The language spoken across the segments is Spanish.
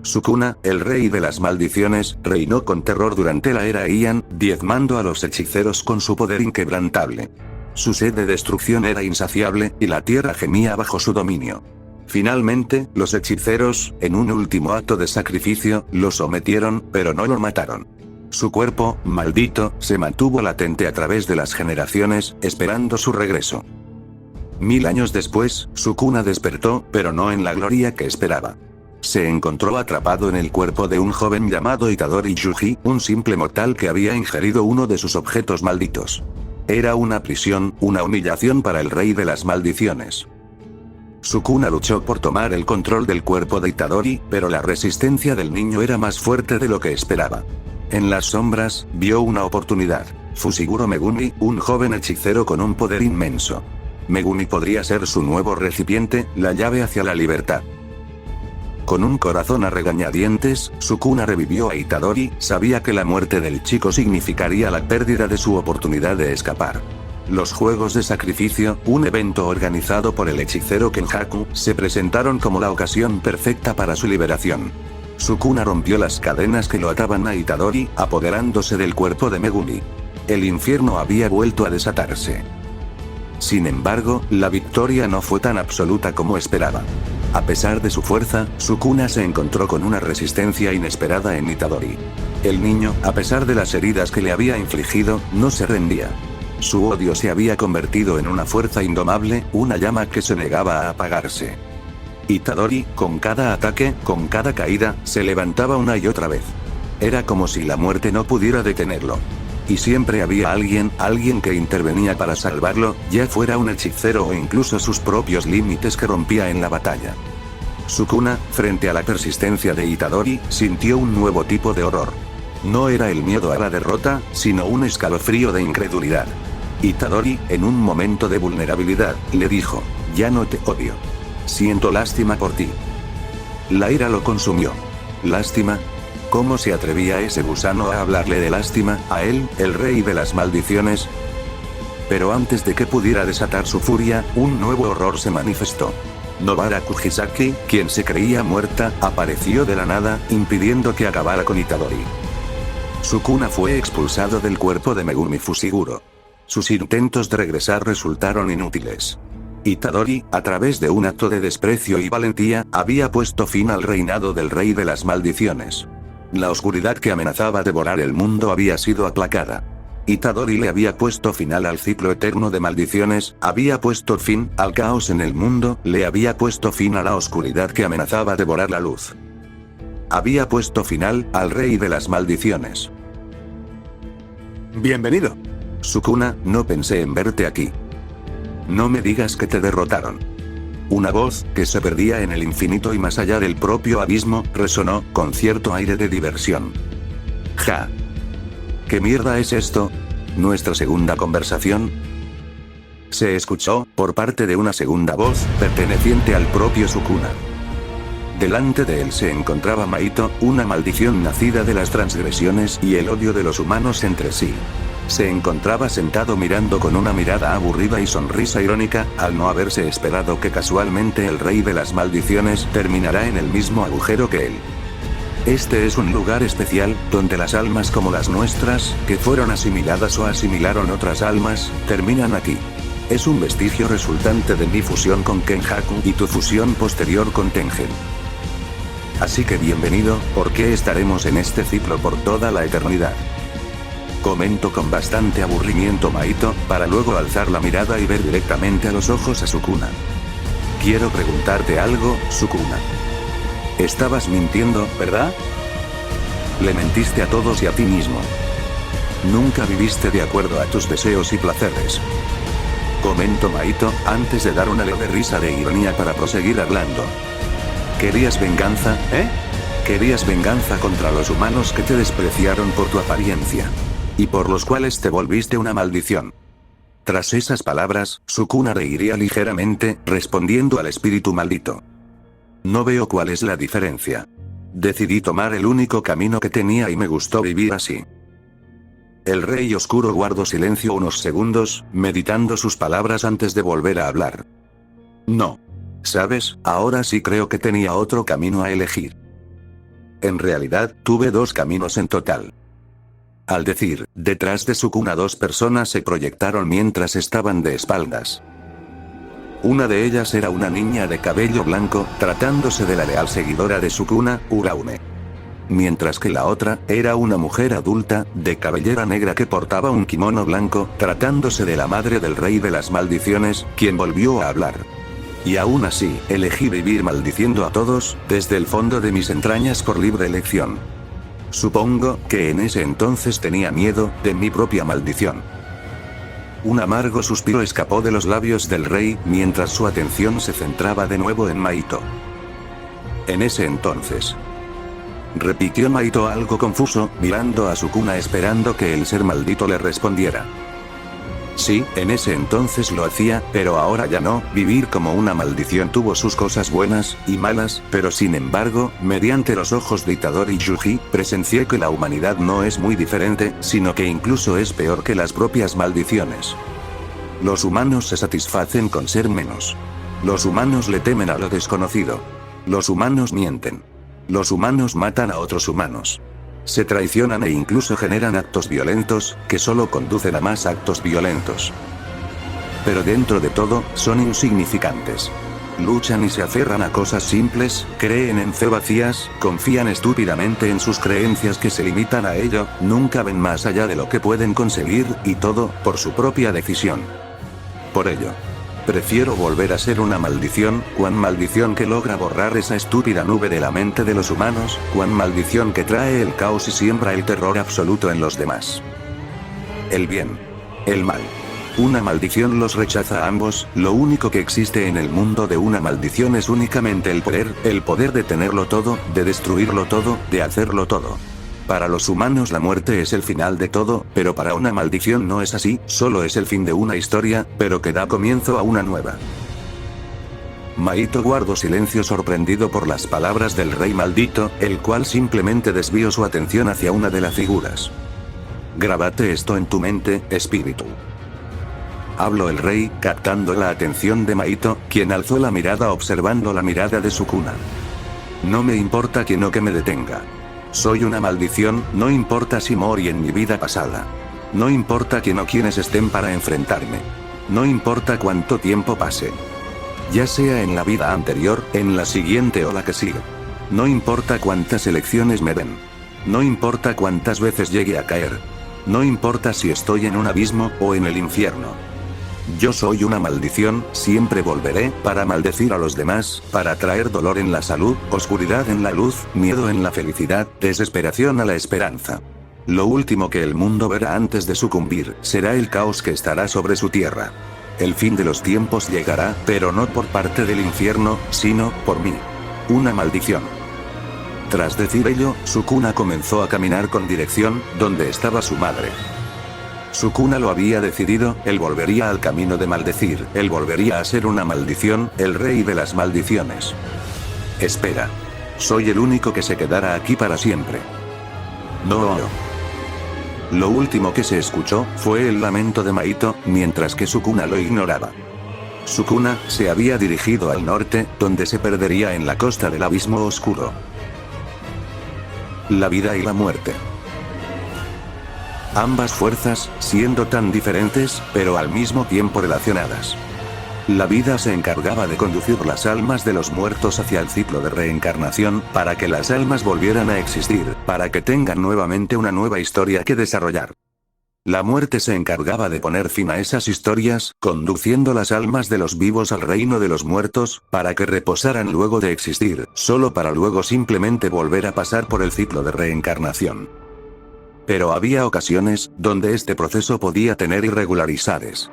Sukuna, el rey de las maldiciones, reinó con terror durante la era Heian, diezmando a los hechiceros con su poder inquebrantable. Su sed de destrucción era insaciable, y la tierra gemía bajo su dominio. Finalmente, los hechiceros, en un último acto de sacrificio, lo sometieron, pero no lo mataron. Su cuerpo, maldito, se mantuvo latente a través de las generaciones, esperando su regreso. 1000 años después, Sukuna despertó, pero no en la gloria que esperaba. Se encontró atrapado en el cuerpo de un joven llamado Itadori Yuji, un simple mortal que había ingerido uno de sus objetos malditos. Era una prisión, una humillación para el rey de las maldiciones. Sukuna luchó por tomar el control del cuerpo de Itadori, pero la resistencia del niño era más fuerte de lo que esperaba. En las sombras, vio una oportunidad. Fushiguro Megumi, un joven hechicero con un poder inmenso. Megumi podría ser su nuevo recipiente, la llave hacia la libertad. Con un corazón a regañadientes, Sukuna revivió a Itadori, sabía que la muerte del chico significaría la pérdida de su oportunidad de escapar. Los Juegos de Sacrificio, un evento organizado por el hechicero Kenjaku, se presentaron como la ocasión perfecta para su liberación. Sukuna rompió las cadenas que lo ataban a Itadori, apoderándose del cuerpo de Megumi. El infierno había vuelto a desatarse. Sin embargo, la victoria no fue tan absoluta como esperaba. A pesar de su fuerza, Sukuna se encontró con una resistencia inesperada en Itadori. El niño, a pesar de las heridas que le había infligido, no se rendía. Su odio se había convertido en una fuerza indomable, una llama que se negaba a apagarse. Itadori, con cada ataque, con cada caída, se levantaba una y otra vez. Era como si la muerte no pudiera detenerlo. Y siempre había alguien que intervenía para salvarlo, ya fuera un hechicero o incluso sus propios límites que rompía en la batalla. Sukuna, frente a la persistencia de Itadori, sintió un nuevo tipo de horror. No era el miedo a la derrota, sino un escalofrío de incredulidad. Itadori, en un momento de vulnerabilidad, le dijo: "Ya no te odio. Siento lástima por ti". La ira lo consumió. ¿Lástima? ¿Cómo se atrevía ese gusano a hablarle de lástima, a él, el rey de las maldiciones? Pero antes de que pudiera desatar su furia, un nuevo horror se manifestó. Nobara Kujisaki, quien se creía muerta, apareció de la nada, impidiendo que acabara con Itadori. Sukuna fue expulsado del cuerpo de Megumi Fushiguro. Sus intentos de regresar resultaron inútiles. Itadori, a través de un acto de desprecio y valentía, había puesto fin al reinado del rey de las maldiciones. La oscuridad que amenazaba devorar el mundo había sido aplacada. Itadori le había puesto final al ciclo eterno de maldiciones, había puesto fin al caos en el mundo, le había puesto fin a la oscuridad que amenazaba devorar la luz. Había puesto final al rey de las maldiciones. Bienvenido. Sukuna, no pensé en verte aquí. No me digas que te derrotaron. Una voz, que se perdía en el infinito y más allá del propio abismo, resonó, con cierto aire de diversión. Ja. ¿Qué mierda es esto? ¿Nuestra segunda conversación? Se escuchó, por parte de una segunda voz, perteneciente al propio Sukuna. Delante de él se encontraba Maito, una maldición nacida de las transgresiones y el odio de los humanos entre sí. Se encontraba sentado mirando con una mirada aburrida y sonrisa irónica, al no haberse esperado que casualmente el rey de las maldiciones terminará en el mismo agujero que él. Este es un lugar especial, donde las almas como las nuestras, que fueron asimiladas o asimilaron otras almas, terminan aquí. Es un vestigio resultante de mi fusión con Kenjaku y tu fusión posterior con Tengen. Así que bienvenido, porque estaremos en este ciclo por toda la eternidad. Comentó con bastante aburrimiento Maito, para luego alzar la mirada y ver directamente a los ojos a Sukuna. Quiero preguntarte algo, Sukuna. Estabas mintiendo, ¿verdad? Le mentiste a todos y a ti mismo. Nunca viviste de acuerdo a tus deseos y placeres. Comentó Maito, antes de dar una leve risa de ironía para proseguir hablando. ¿Querías venganza, Querías venganza contra los humanos que te despreciaron por tu apariencia. Y por los cuales te volviste una maldición. Tras esas palabras, Sukuna reiría ligeramente, respondiendo al espíritu maldito. No veo cuál es la diferencia. Decidí tomar el único camino que tenía y me gustó vivir así. El rey oscuro guardó silencio unos segundos, meditando sus palabras antes de volver a hablar. No. ¿Sabes? Ahora sí creo que tenía otro camino a elegir. En realidad, tuve dos caminos en total. Al decir, detrás de Sukuna dos personas se proyectaron mientras estaban de espaldas. Una de ellas era una niña de cabello blanco, tratándose de la leal seguidora de Sukuna, Uraume. Mientras que la otra, era una mujer adulta, de cabellera negra que portaba un kimono blanco, tratándose de la madre del rey de las maldiciones, quien volvió a hablar. Y aún así, elegí vivir maldiciendo a todos, desde el fondo de mis entrañas por libre elección. Supongo que en ese entonces tenía miedo de mi propia maldición. Un amargo suspiro escapó de los labios del rey, mientras su atención se centraba de nuevo en Maito. En ese entonces. Repitió Maito algo confuso, mirando a Sukuna esperando que el ser maldito le respondiera. Sí, en ese entonces lo hacía, pero ahora ya no. Vivir como una maldición tuvo sus cosas buenas y malas, pero sin embargo, mediante los ojos de Itadori Yuji, presencié que la humanidad no es muy diferente, sino que incluso es peor que las propias maldiciones. Los humanos se satisfacen con ser menos. Los humanos le temen a lo desconocido. Los humanos mienten. Los humanos matan a otros humanos. Se traicionan e incluso generan actos violentos, que solo conducen a más actos violentos. Pero dentro de todo, son insignificantes. Luchan y se aferran a cosas simples, creen en fe vacías, confían estúpidamente en sus creencias que se limitan a ello, nunca ven más allá de lo que pueden conseguir, y todo, por su propia decisión. Por ello, prefiero volver a ser una maldición, cuán maldición que logra borrar esa estúpida nube de la mente de los humanos, cuán maldición que trae el caos y siembra el terror absoluto en los demás. El bien. El mal. Una maldición los rechaza a ambos, lo único que existe en el mundo de una maldición es únicamente el poder de tenerlo todo, de destruirlo todo, de hacerlo todo. Para los humanos la muerte es el final de todo, pero para una maldición no es así, solo es el fin de una historia, pero que da comienzo a una nueva. Maito guardó silencio sorprendido por las palabras del rey maldito, el cual simplemente desvió su atención hacia una de las figuras. Grábate esto en tu mente, espíritu. Habló el rey, captando la atención de Maito, quien alzó la mirada observando la mirada de Sukuna. No me importa quién o que me detenga. Soy una maldición, no importa si morí en mi vida pasada. No importa quién o quiénes estén para enfrentarme. No importa cuánto tiempo pase. Ya sea en la vida anterior, en la siguiente o la que sigue. No importa cuántas elecciones me den. No importa cuántas veces llegue a caer. No importa si estoy en un abismo o en el infierno. Yo soy una maldición, siempre volveré, para maldecir a los demás, para traer dolor en la salud, oscuridad en la luz, miedo en la felicidad, desesperación a la esperanza. Lo último que el mundo verá antes de sucumbir, será el caos que estará sobre su tierra. El fin de los tiempos llegará, pero no por parte del infierno, sino, por mí. Una maldición. Tras decir ello, Sukuna comenzó a caminar con dirección, donde estaba su madre. Sukuna lo había decidido, él volvería al camino de maldecir, él volvería a ser una maldición, el rey de las maldiciones. Espera. Soy el único que se quedará aquí para siempre. No. Lo último que se escuchó, fue el lamento de Maito, mientras que Sukuna lo ignoraba. Sukuna, se había dirigido al norte, donde se perdería en la costa del abismo oscuro. La vida y la muerte. Ambas fuerzas, siendo tan diferentes, pero al mismo tiempo relacionadas. La vida se encargaba de conducir las almas de los muertos hacia el ciclo de reencarnación, para que las almas volvieran a existir, para que tengan nuevamente una nueva historia que desarrollar. La muerte se encargaba de poner fin a esas historias, conduciendo las almas de los vivos al reino de los muertos, para que reposaran luego de existir, solo para luego simplemente volver a pasar por el ciclo de reencarnación. Pero había ocasiones, donde este proceso podía tener irregularidades.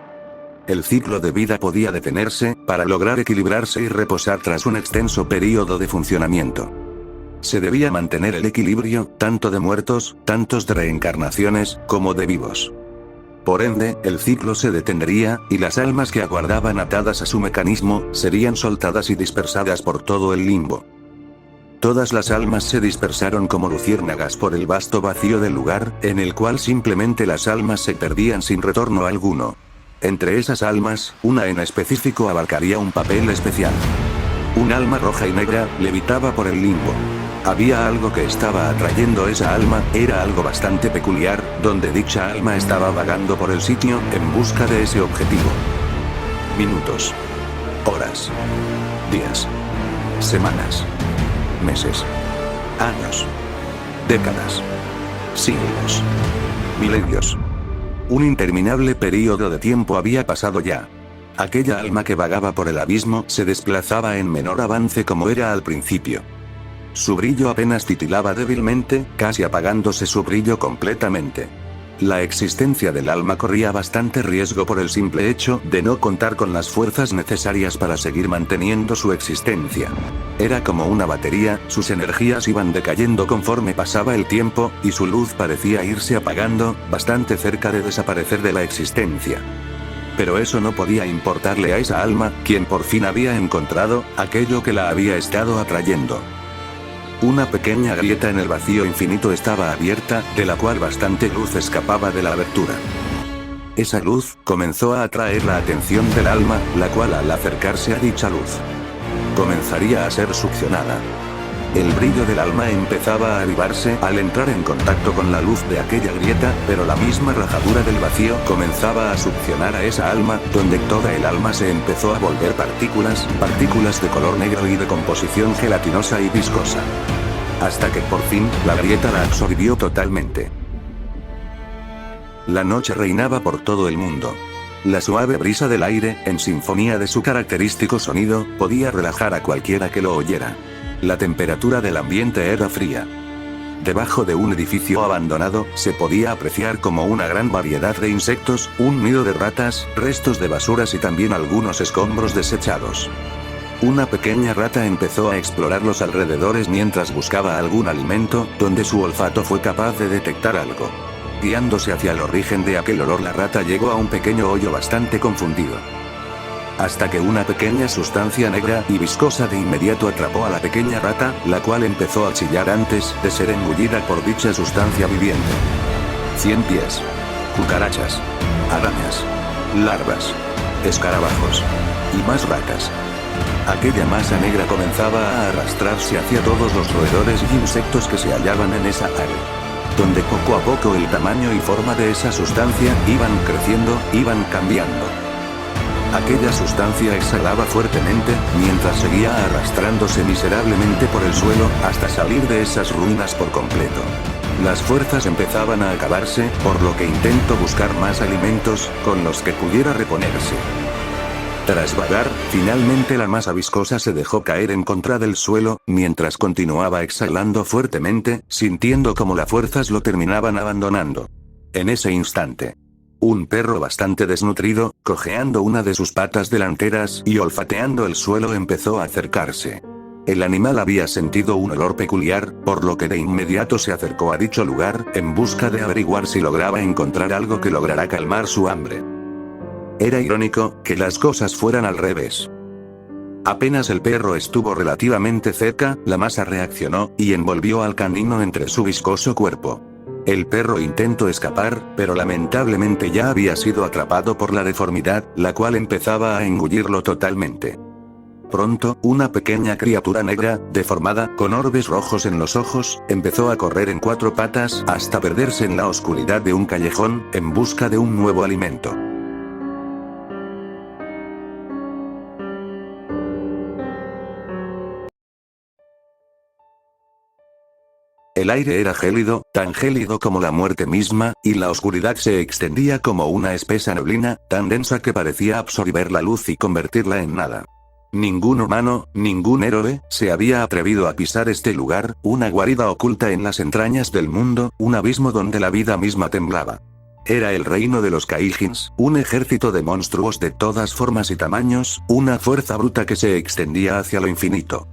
El ciclo de vida podía detenerse, para lograr equilibrarse y reposar tras un extenso período de funcionamiento. Se debía mantener el equilibrio, tanto de muertos, tantos de reencarnaciones, como de vivos. Por ende, el ciclo se detendría, y las almas que aguardaban atadas a su mecanismo, serían soltadas y dispersadas por todo el limbo. Todas las almas se dispersaron como luciérnagas por el vasto vacío del lugar, en el cual simplemente las almas se perdían sin retorno alguno. Entre esas almas, una en específico abarcaría un papel especial. Un alma roja y negra, levitaba por el limbo. Había algo que estaba atrayendo esa alma, era algo bastante peculiar, donde dicha alma estaba vagando por el sitio, en busca de ese objetivo. Minutos. Horas. Días. Semanas. Meses. Años. Décadas. Siglos. Milenios. Un interminable período de tiempo había pasado ya. Aquella alma que vagaba por el abismo se desplazaba en menor avance como era al principio. Su brillo apenas titilaba débilmente, casi apagándose su brillo completamente. La existencia del alma corría bastante riesgo por el simple hecho de no contar con las fuerzas necesarias para seguir manteniendo su existencia. Era como una batería, sus energías iban decayendo conforme pasaba el tiempo, y su luz parecía irse apagando, bastante cerca de desaparecer de la existencia. Pero eso no podía importarle a esa alma, quien por fin había encontrado aquello que la había estado atrayendo. Una pequeña grieta en el vacío infinito estaba abierta, de la cual bastante luz escapaba de la abertura. Esa luz comenzó a atraer la atención del alma, la cual al acercarse a dicha luz, comenzaría a ser succionada. El brillo del alma empezaba a avivarse al entrar en contacto con la luz de aquella grieta, pero la misma rajadura del vacío comenzaba a succionar a esa alma, donde toda el alma se empezó a volver partículas de color negro y de composición gelatinosa y viscosa. Hasta que por fin, la grieta la absorbió totalmente. La noche reinaba por todo el mundo. La suave brisa del aire, en sinfonía de su característico sonido, podía relajar a cualquiera que lo oyera. La temperatura del ambiente era fría. Debajo de un edificio abandonado, se podía apreciar como una gran variedad de insectos, un nido de ratas, restos de basuras y también algunos escombros desechados. Una pequeña rata empezó a explorar los alrededores mientras buscaba algún alimento, donde su olfato fue capaz de detectar algo. Guiándose hacia el origen de aquel olor, la rata llegó a un pequeño hoyo bastante confundido. Hasta que una pequeña sustancia negra y viscosa de inmediato atrapó a la pequeña rata, la cual empezó a chillar antes de ser engullida por dicha sustancia viviente. 100 pies. Cucarachas. Arañas. Larvas. Escarabajos. Y más ratas. Aquella masa negra comenzaba a arrastrarse hacia todos los roedores y insectos que se hallaban en esa área, donde poco a poco el tamaño y forma de esa sustancia iban creciendo, iban cambiando. Aquella sustancia exhalaba fuertemente, mientras seguía arrastrándose miserablemente por el suelo, hasta salir de esas ruinas por completo. Las fuerzas empezaban a acabarse, por lo que intentó buscar más alimentos, con los que pudiera reponerse. Tras vagar, finalmente la masa viscosa se dejó caer en contra del suelo, mientras continuaba exhalando fuertemente, sintiendo como las fuerzas lo terminaban abandonando. En ese instante, un perro bastante desnutrido, cojeando una de sus patas delanteras y olfateando el suelo, empezó a acercarse. El animal había sentido un olor peculiar, por lo que de inmediato se acercó a dicho lugar, en busca de averiguar si lograba encontrar algo que lograra calmar su hambre. Era irónico que las cosas fueran al revés. Apenas el perro estuvo relativamente cerca, la masa reaccionó, y envolvió al canino entre su viscoso cuerpo. El perro intentó escapar, pero lamentablemente ya había sido atrapado por la deformidad, la cual empezaba a engullirlo totalmente. Pronto, una pequeña criatura negra, deformada, con orbes rojos en los ojos, empezó a correr en 4 patas, hasta perderse en la oscuridad de un callejón, en busca de un nuevo alimento. El aire era gélido, tan gélido como la muerte misma, y la oscuridad se extendía como una espesa neblina, tan densa que parecía absorber la luz y convertirla en nada. Ningún humano, ningún héroe, se había atrevido a pisar este lugar, una guarida oculta en las entrañas del mundo, un abismo donde la vida misma temblaba. Era el reino de los Kaijins, un ejército de monstruos de todas formas y tamaños, una fuerza bruta que se extendía hacia lo infinito.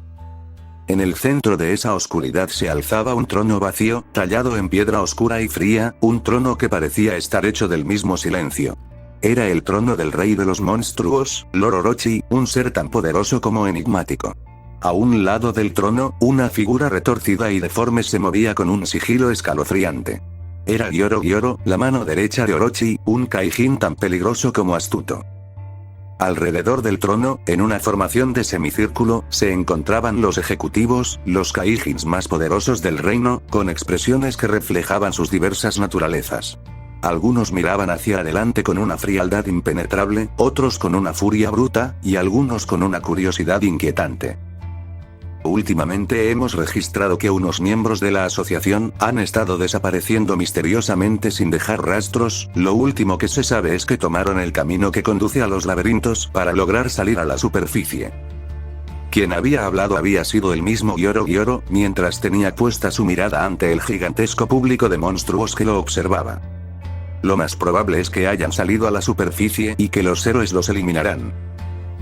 En el centro de esa oscuridad se alzaba un trono vacío, tallado en piedra oscura y fría, un trono que parecía estar hecho del mismo silencio. Era el trono del rey de los monstruos, Lord Orochi, un ser tan poderoso como enigmático. A un lado del trono, una figura retorcida y deforme se movía con un sigilo escalofriante. Era Gyoro, la mano derecha de Orochi, un Kaijin tan peligroso como astuto. Alrededor del trono, en una formación de semicírculo, se encontraban los ejecutivos, los Kaijins más poderosos del reino, con expresiones que reflejaban sus diversas naturalezas. Algunos miraban hacia adelante con una frialdad impenetrable, otros con una furia bruta, y algunos con una curiosidad inquietante. Últimamente hemos registrado que unos miembros de la asociación han estado desapareciendo misteriosamente sin dejar rastros. Lo último que se sabe es que tomaron el camino que conduce a los laberintos para lograr salir a la superficie. Quien había hablado había sido el mismo Gyoro, mientras tenía puesta su mirada ante el gigantesco público de monstruos que lo observaba. Lo más probable es que hayan salido a la superficie y que los héroes los eliminarán.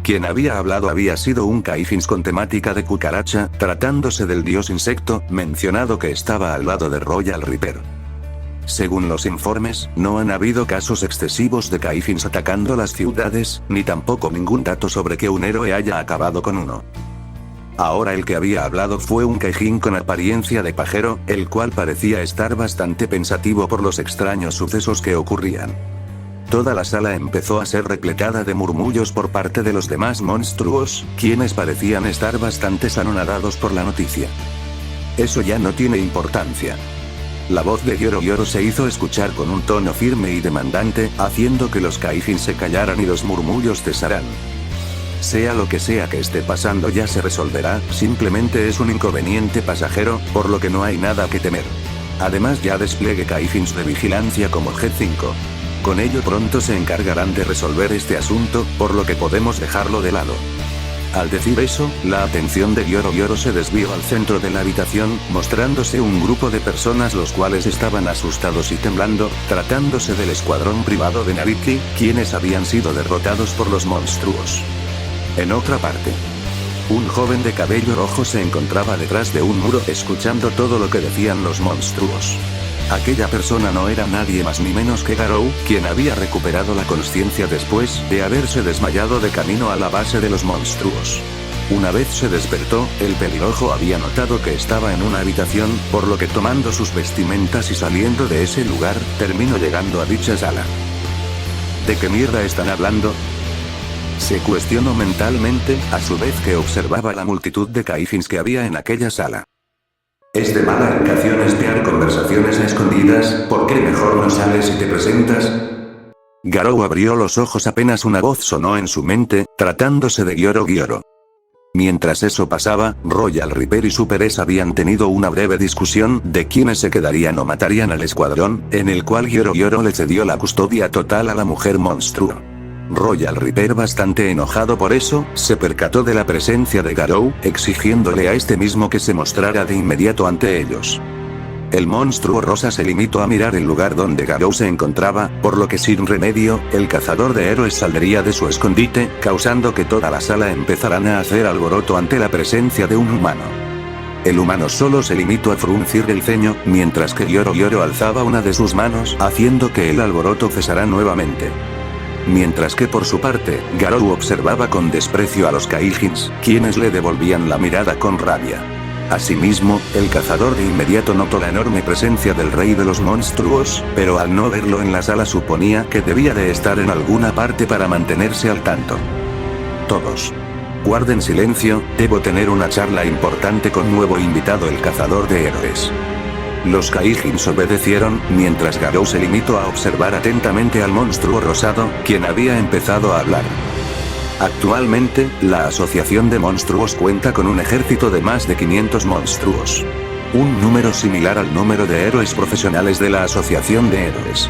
Quien había hablado había sido un Kaijins con temática de cucaracha, tratándose del dios insecto, mencionado que estaba al lado de Royal Reaper. Según los informes, no han habido casos excesivos de Kaijins atacando las ciudades, ni tampoco ningún dato sobre que un héroe haya acabado con uno. Ahora el que había hablado fue un Kaijin con apariencia de pajero, el cual parecía estar bastante pensativo por los extraños sucesos que ocurrían. Toda la sala empezó a ser repletada de murmullos por parte de los demás monstruos, quienes parecían estar bastante anonadados por la noticia. Eso ya no tiene importancia. La voz de Gyoro se hizo escuchar con un tono firme y demandante, haciendo que los Kaijin se callaran y los murmullos cesaran. Sea lo que sea que esté pasando ya se resolverá, simplemente es un inconveniente pasajero, por lo que no hay nada que temer. Además ya despliegue Kaijins de vigilancia como G5. Con ello pronto se encargarán de resolver este asunto, por lo que podemos dejarlo de lado. Al decir eso, la atención de Gyoro se desvió al centro de la habitación, mostrándose un grupo de personas los cuales estaban asustados y temblando, tratándose del escuadrón privado de Nariki, quienes habían sido derrotados por los monstruos. En otra parte, un joven de cabello rojo se encontraba detrás de un muro escuchando todo lo que decían los monstruos. Aquella persona no era nadie más ni menos que Garou, quien había recuperado la consciencia después de haberse desmayado de camino a la base de los monstruos. Una vez se despertó, el pelirrojo había notado que estaba en una habitación, por lo que tomando sus vestimentas y saliendo de ese lugar, terminó llegando a dicha sala. ¿De qué mierda están hablando?, se cuestionó mentalmente, a su vez que observaba la multitud de Kaijins que había en aquella sala. Es de mala educación espiar conversaciones a escondidas, ¿por qué mejor no sales y te presentas? Garou abrió los ojos apenas una voz sonó en su mente, tratándose de Gyoro. Mientras eso pasaba, Royal Reaper y Super S habían tenido una breve discusión de quiénes se quedarían o matarían al escuadrón, en el cual Gyoro le cedió la custodia total a la mujer monstruo. Royal Reaper, bastante enojado por eso, se percató de la presencia de Garou, exigiéndole a este mismo que se mostrara de inmediato ante ellos. El monstruo rosa se limitó a mirar el lugar donde Garou se encontraba, por lo que sin remedio, el cazador de héroes saldría de su escondite, causando que toda la sala empezaran a hacer alboroto ante la presencia de un humano. El humano solo se limitó a fruncir el ceño, mientras que Gyoro alzaba una de sus manos, haciendo que el alboroto cesara nuevamente. Mientras que por su parte, Garou observaba con desprecio a los Kaijins, quienes le devolvían la mirada con rabia. Asimismo, el cazador de inmediato notó la enorme presencia del rey de los monstruos, pero al no verlo en la sala suponía que debía de estar en alguna parte para mantenerse al tanto. Todos. Guarden silencio, debo tener una charla importante con nuevo invitado el cazador de héroes. Los Kaijins obedecieron, mientras Garou se limitó a observar atentamente al monstruo rosado, quien había empezado a hablar. Actualmente, la Asociación de Monstruos cuenta con un ejército de más de 500 monstruos. Un número similar al número de héroes profesionales de la Asociación de Héroes.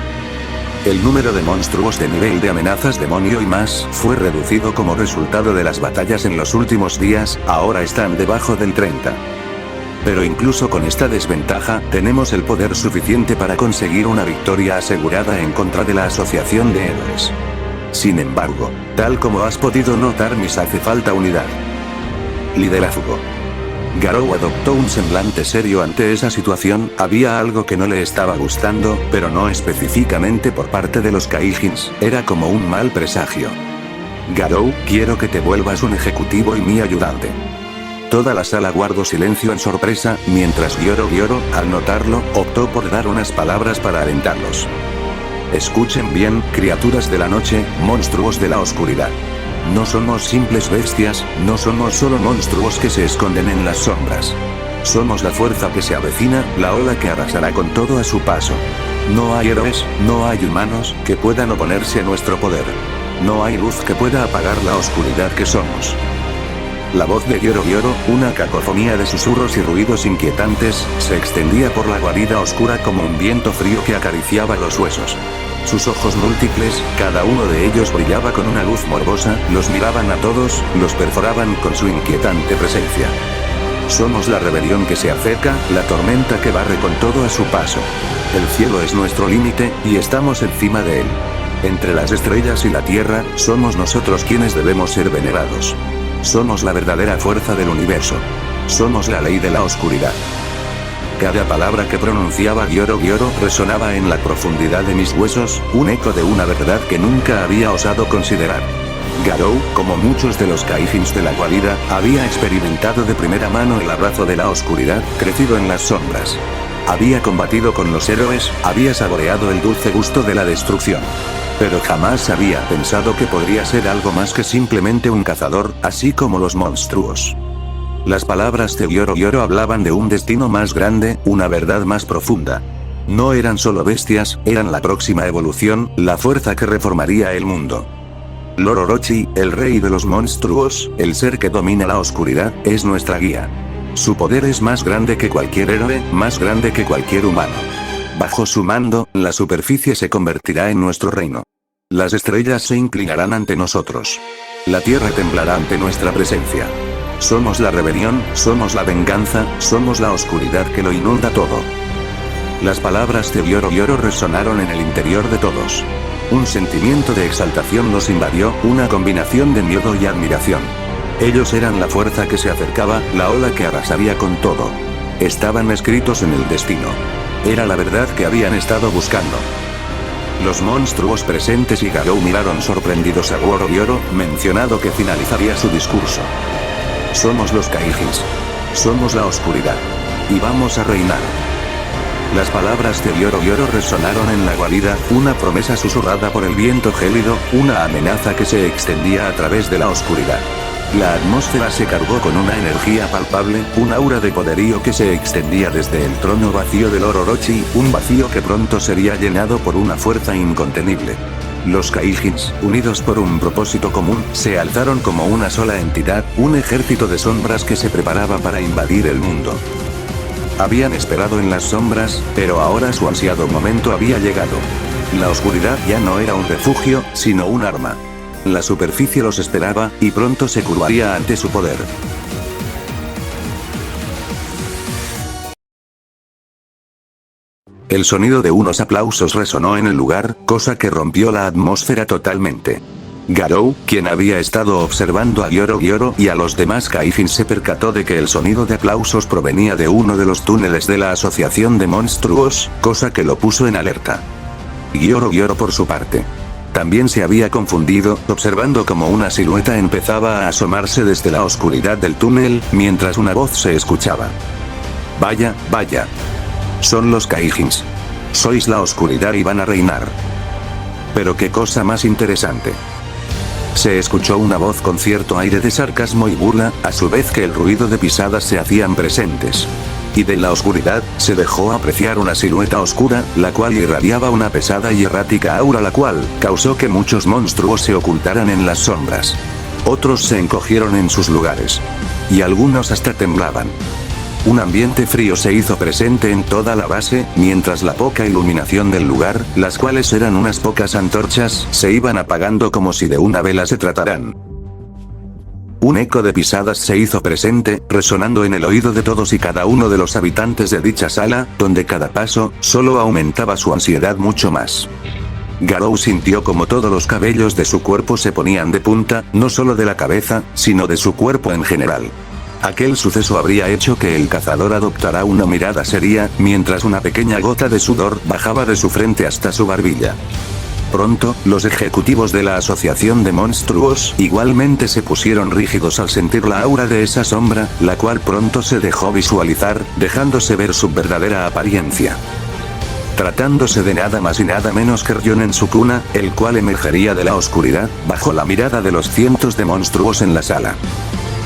El número de monstruos de nivel de amenazas demonio y más fue reducido como resultado de las batallas en los últimos días, ahora están debajo del 30. Pero incluso con esta desventaja, tenemos el poder suficiente para conseguir una victoria asegurada en contra de la Asociación de Héroes. Sin embargo, tal como has podido notar, nos hace falta unidad. Liderazgo. Garou adoptó un semblante serio ante esa situación, había algo que no le estaba gustando, pero no específicamente por parte de los Kaijins, era como un mal presagio. Garou, quiero que te vuelvas un ejecutivo y mi ayudante. Toda la sala guardó silencio en sorpresa, mientras Gyoro, al notarlo, optó por dar unas palabras para alentarlos. Escuchen bien, criaturas de la noche, monstruos de la oscuridad. No somos simples bestias, no somos solo monstruos que se esconden en las sombras. Somos la fuerza que se avecina, la ola que arrasará con todo a su paso. No hay héroes, no hay humanos, que puedan oponerse a nuestro poder. No hay luz que pueda apagar la oscuridad que somos. La voz de Gyoro Gyoro, una cacofonía de susurros y ruidos inquietantes, se extendía por la guarida oscura como un viento frío que acariciaba los huesos. Sus ojos múltiples, cada uno de ellos brillaba con una luz morbosa, los miraban a todos, los perforaban con su inquietante presencia. Somos la rebelión que se acerca, la tormenta que barre con todo a su paso. El cielo es nuestro límite, y estamos encima de él. Entre las estrellas y la tierra, somos nosotros quienes debemos ser venerados. Somos la verdadera fuerza del universo. Somos la ley de la oscuridad. Cada palabra que pronunciaba Gyoro Gyoro resonaba en la profundidad de mis huesos, un eco de una verdad que nunca había osado considerar. Garou, como muchos de los Kaijins de la guarida, había experimentado de primera mano el abrazo de la oscuridad, crecido en las sombras. Había combatido con los héroes, había saboreado el dulce gusto de la destrucción. Pero jamás había pensado que podría ser algo más que simplemente un cazador, así como los monstruos. Las palabras de Gyoro Gyoro hablaban de un destino más grande, una verdad más profunda. No eran solo bestias, eran la próxima evolución, la fuerza que reformaría el mundo. Lord Orochi, el rey de los monstruos, el ser que domina la oscuridad, es nuestra guía. Su poder es más grande que cualquier héroe, más grande que cualquier humano. Bajo su mando, la superficie se convertirá en nuestro reino. Las estrellas se inclinarán ante nosotros. La tierra temblará ante nuestra presencia. Somos la rebelión, somos la venganza, somos la oscuridad que lo inunda todo. Las palabras de Gyoro Gyoro resonaron en el interior de todos. Un sentimiento de exaltación los invadió, una combinación de miedo y admiración. Ellos eran la fuerza que se acercaba, la ola que arrasaría con todo. Estaban escritos en el destino. Era la verdad que habían estado buscando. Los monstruos presentes y Garou miraron sorprendidos a Gyoro Gyoro, mencionado que finalizaría su discurso. Somos los Kaijins. Somos la oscuridad. Y vamos a reinar. Las palabras de Gyoro Gyoro resonaron en la guarida, una promesa susurrada por el viento gélido, una amenaza que se extendía a través de la oscuridad. La atmósfera se cargó con una energía palpable, un aura de poderío que se extendía desde el trono vacío de Lord Orochi, un vacío que pronto sería llenado por una fuerza incontenible. Los Kaijins, unidos por un propósito común, se alzaron como una sola entidad, un ejército de sombras que se preparaba para invadir el mundo. Habían esperado en las sombras, pero ahora su ansiado momento había llegado. La oscuridad ya no era un refugio, sino un arma. La superficie los esperaba, y pronto se curvaría ante su poder. El sonido de unos aplausos resonó en el lugar, cosa que rompió la atmósfera totalmente. Garou, quien había estado observando a Gyoro Gyoro y a los demás Kaijins, se percató de que el sonido de aplausos provenía de uno de los túneles de la asociación de monstruos, cosa que lo puso en alerta. Gyoro Gyoro por su parte también se había confundido, observando cómo una silueta empezaba a asomarse desde la oscuridad del túnel, mientras una voz se escuchaba. Vaya, vaya. Son los Kaijins. Sois la oscuridad y van a reinar. Pero qué cosa más interesante. Se escuchó una voz con cierto aire de sarcasmo y burla, a su vez que el ruido de pisadas se hacían presentes. Y de la oscuridad, se dejó apreciar una silueta oscura, la cual irradiaba una pesada y errática aura, la cual causó que muchos monstruos se ocultaran en las sombras. Otros se encogieron en sus lugares. Y algunos hasta temblaban. Un ambiente frío se hizo presente en toda la base, mientras la poca iluminación del lugar, las cuales eran unas pocas antorchas, se iban apagando como si de una vela se trataran. Un eco de pisadas se hizo presente, resonando en el oído de todos y cada uno de los habitantes de dicha sala, donde cada paso solo aumentaba su ansiedad mucho más. Garou sintió como todos los cabellos de su cuerpo se ponían de punta, no solo de la cabeza, sino de su cuerpo en general. Aquel suceso habría hecho que el cazador adoptara una mirada seria, mientras una pequeña gota de sudor bajaba de su frente hasta su barbilla. Pronto, los ejecutivos de la asociación de monstruos igualmente se pusieron rígidos al sentir la aura de esa sombra, la cual pronto se dejó visualizar, dejándose ver su verdadera apariencia. tratándose de nada más y nada menos que Ryonen Sukuna, el cual emergería de la oscuridad, bajo la mirada de los cientos de monstruos en la sala.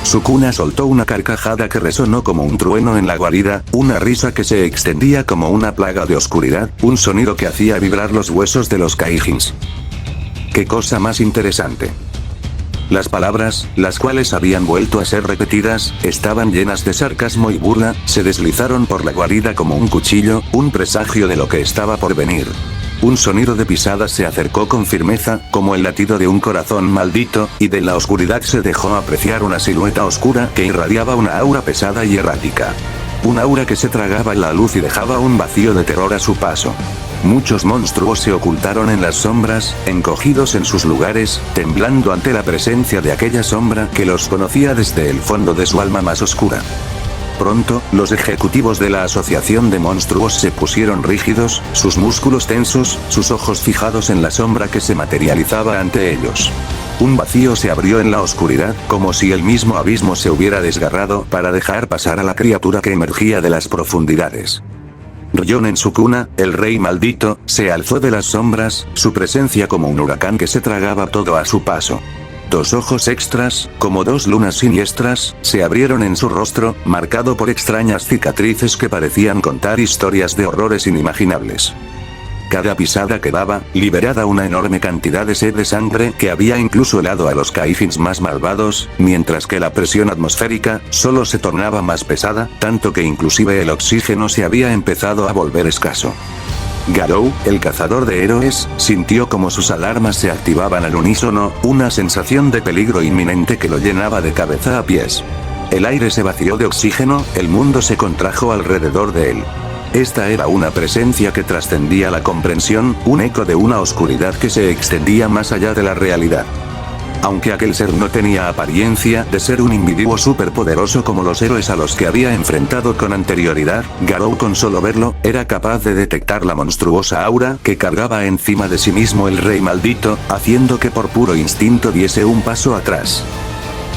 Sukuna soltó una carcajada que resonó como un trueno en la guarida, una risa que se extendía como una plaga de oscuridad, un sonido que hacía vibrar los huesos de los Kaijins. ¡Qué cosa más interesante! Las palabras, las cuales habían vuelto a ser repetidas, estaban llenas de sarcasmo y burla, se deslizaron por la guarida como un cuchillo, un presagio de lo que estaba por venir. Un sonido de pisadas se acercó con firmeza, como el latido de un corazón maldito, y de la oscuridad se dejó apreciar una silueta oscura que irradiaba una aura pesada y errática. Un aura que se tragaba la luz y dejaba un vacío de terror a su paso. Muchos monstruos se ocultaron en las sombras, encogidos en sus lugares, temblando ante la presencia de aquella sombra que los conocía desde el fondo de su alma más oscura. Pronto, los ejecutivos de la Asociación de Monstruos se pusieron rígidos, sus músculos tensos, sus ojos fijados en la sombra que se materializaba ante ellos. Un vacío se abrió en la oscuridad, como si el mismo abismo se hubiera desgarrado para dejar pasar a la criatura que emergía de las profundidades. Ryonen Sukuna, el rey maldito, se alzó de las sombras, su presencia como un huracán que se tragaba todo a su paso. Dos ojos extras, como dos lunas siniestras, se abrieron en su rostro, marcado por extrañas cicatrices que parecían contar historias de horrores inimaginables. Cada pisada que daba, liberaba una enorme cantidad de sed de sangre que había incluso helado a los Kaijins más malvados, mientras que la presión atmosférica solo se tornaba más pesada, tanto que inclusive el oxígeno se había empezado a volver escaso. Garou, el cazador de héroes, sintió como sus alarmas se activaban al unísono, una sensación de peligro inminente que lo llenaba de cabeza a pies. El aire se vació de oxígeno, el mundo se contrajo alrededor de él. Esta era una presencia que trascendía la comprensión, un eco de una oscuridad que se extendía más allá de la realidad. Aunque aquel ser no tenía apariencia de ser un individuo superpoderoso como los héroes a los que había enfrentado con anterioridad, Garou con solo verlo, era capaz de detectar la monstruosa aura que cargaba encima de sí mismo el rey maldito, haciendo que por puro instinto diese un paso atrás.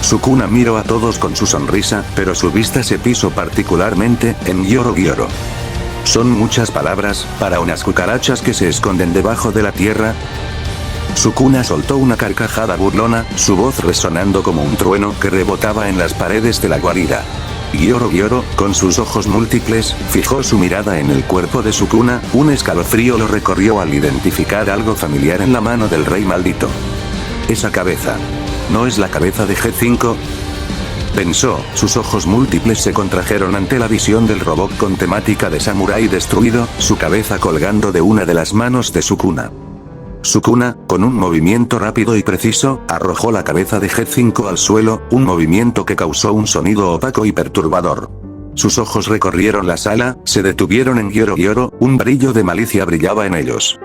Sukuna miró a todos con su sonrisa, pero su vista se pisó particularmente en Gyoro Gyoro. ¿Son muchas palabras para unas cucarachas que se esconden debajo de la tierra? Sukuna soltó una carcajada burlona, su voz resonando como un trueno que rebotaba en las paredes de la guarida. Gyoro Gyoro, con sus ojos múltiples, fijó su mirada en el cuerpo de Sukuna, un escalofrío lo recorrió al identificar algo familiar en la mano del rey maldito. Esa cabeza. ¿No es la cabeza de G5? Pensó, sus ojos múltiples se contrajeron ante la visión del robot con temática de samurái destruido, su cabeza colgando de una de las manos de Sukuna. Sukuna, con un movimiento rápido y preciso, arrojó la cabeza de G5 al suelo, un movimiento que causó un sonido opaco y perturbador. Sus ojos recorrieron la sala, se detuvieron en Gyoro Gyoro, un brillo de malicia brillaba en ellos.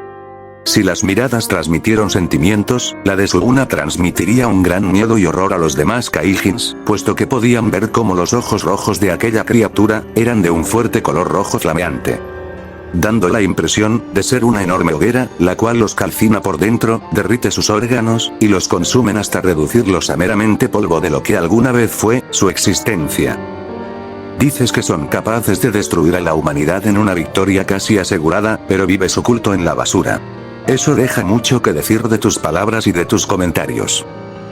Si las miradas transmitieron sentimientos, la de Sukuna transmitiría un gran miedo y horror a los demás Kaijins, puesto que podían ver cómo los ojos rojos de aquella criatura eran de un fuerte color rojo flameante, dando la impresión de ser una enorme hoguera, la cual los calcina por dentro, derrite sus órganos, y los consumen hasta reducirlos a meramente polvo de lo que alguna vez fue su existencia. Dices que son capaces de destruir a la humanidad en una victoria casi asegurada, pero vives oculto en la basura. Eso deja mucho que decir de tus palabras y de tus comentarios.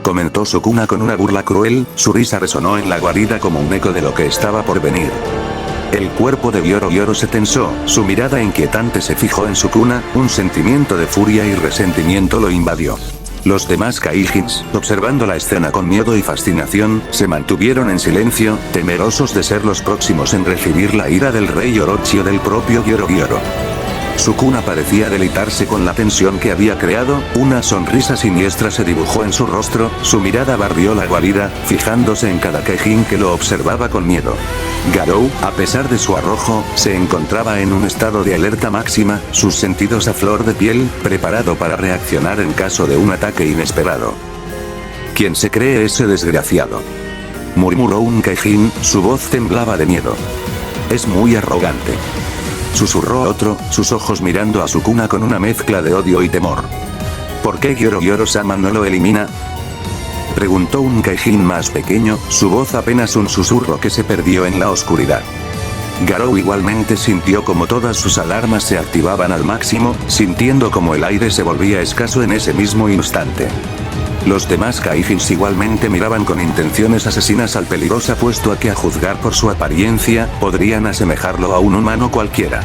Comentó Sukuna con una burla cruel, su risa resonó en la guarida como un eco de lo que estaba por venir. El cuerpo de Gyoro Gyoro se tensó, su mirada inquietante se fijó en Sukuna, un sentimiento de furia y resentimiento lo invadió. Los demás Kaijins, observando la escena con miedo y fascinación, se mantuvieron en silencio, temerosos de ser los próximos en recibir la ira del rey Orochi o del propio Gyoro Gyoro. Sukuna parecía deleitarse con la tensión que había creado, una sonrisa siniestra se dibujó en su rostro, su mirada barrió la guarida, fijándose en cada Kaijin que lo observaba con miedo. Garou, a pesar de su arrojo, se encontraba en un estado de alerta máxima, sus sentidos a flor de piel, preparado para reaccionar en caso de un ataque inesperado. ¿Quién se cree ese desgraciado?, murmuró un Kaijin, su voz temblaba de miedo. Es muy arrogante, susurró otro, sus ojos mirando a Sukuna con una mezcla de odio y temor. ¿Por qué Gyoro Gyoro-sama no lo elimina?, preguntó un Kaijin más pequeño, su voz apenas un susurro que se perdió en la oscuridad. Garou igualmente sintió como todas sus alarmas se activaban al máximo, sintiendo como el aire se volvía escaso en ese mismo instante. Los demás Kaijins igualmente miraban con intenciones asesinas al peligroso puesto a que a juzgar por su apariencia, podrían asemejarlo a un humano cualquiera.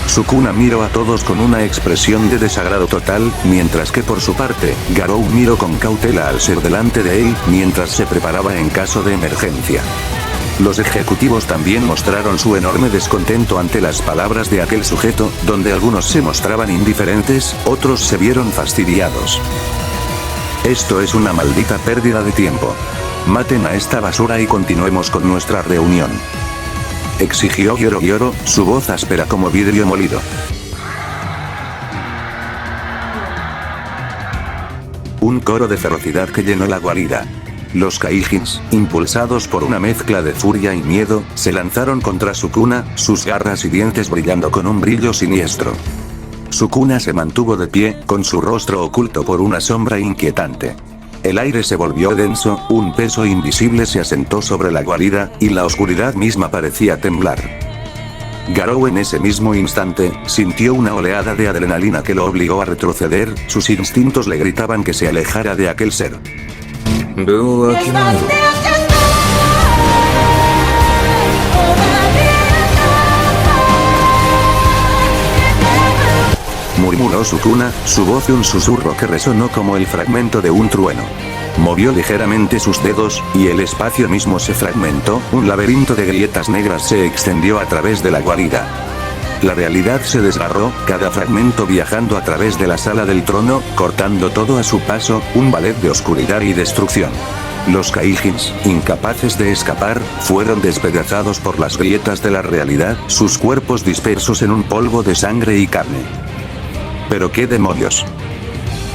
Sukuna miró a todos con una expresión de desagrado total, mientras que por su parte, Garou miró con cautela al ser delante de él, mientras se preparaba en caso de emergencia. Los ejecutivos también mostraron su enorme descontento ante las palabras de aquel sujeto, donde algunos se mostraban indiferentes, otros se vieron fastidiados. Esto es una maldita pérdida de tiempo. Maten a esta basura y continuemos con nuestra reunión. Exigió Yoro, su voz áspera como vidrio molido. Un coro de ferocidad que llenó la guarida. Los Kaijins, impulsados por una mezcla de furia y miedo, se lanzaron contra Sukuna, sus garras y dientes brillando con un brillo siniestro. Sukuna se mantuvo de pie, con su rostro oculto por una sombra inquietante. El aire se volvió denso, un peso invisible se asentó sobre la guarida, y la oscuridad misma parecía temblar. Garou en ese mismo instante, sintió una oleada de adrenalina que lo obligó a retroceder, sus instintos le gritaban que se alejara de aquel ser. Murmuró Sukuna, su voz un susurro que resonó como el fragmento de un trueno. Movió ligeramente sus dedos, y el espacio mismo se fragmentó, un laberinto de grietas negras se extendió a través de la guarida. La realidad se desgarró, cada fragmento viajando a través de la sala del trono, cortando todo a su paso, un ballet de oscuridad y destrucción. Los Kaijins, incapaces de escapar, fueron despedazados por las grietas de la realidad, sus cuerpos dispersos en un polvo de sangre y carne. ¿Pero qué demonios?,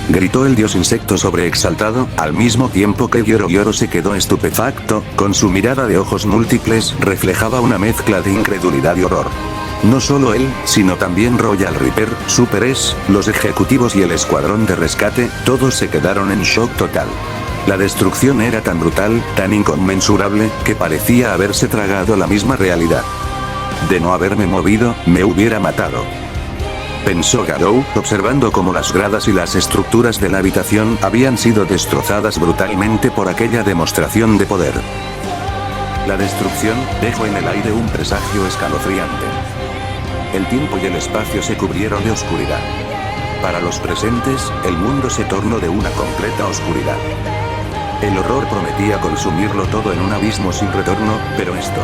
gritó el dios insecto sobreexaltado, al mismo tiempo que Yoro se quedó estupefacto, con su mirada de ojos múltiples, reflejaba una mezcla de incredulidad y horror. No solo él, sino también Royal Reaper, Super S, los ejecutivos y el escuadrón de rescate, todos se quedaron en shock total. La destrucción era tan brutal, tan inconmensurable, que parecía haberse tragado la misma realidad. De no haberme movido, me hubiera matado, pensó Garou, observando cómo las gradas y las estructuras de la habitación habían sido destrozadas brutalmente por aquella demostración de poder. La destrucción dejó en el aire un presagio escalofriante. El tiempo y el espacio se cubrieron de oscuridad. Para los presentes, el mundo se tornó de una completa oscuridad. El horror prometía consumirlo todo en un abismo sin retorno, pero esto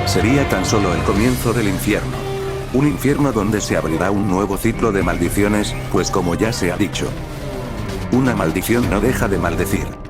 sería tan solo el comienzo del infierno. Un infierno donde se abrirá un nuevo ciclo de maldiciones, pues como ya se ha dicho, una maldición no deja de maldecir.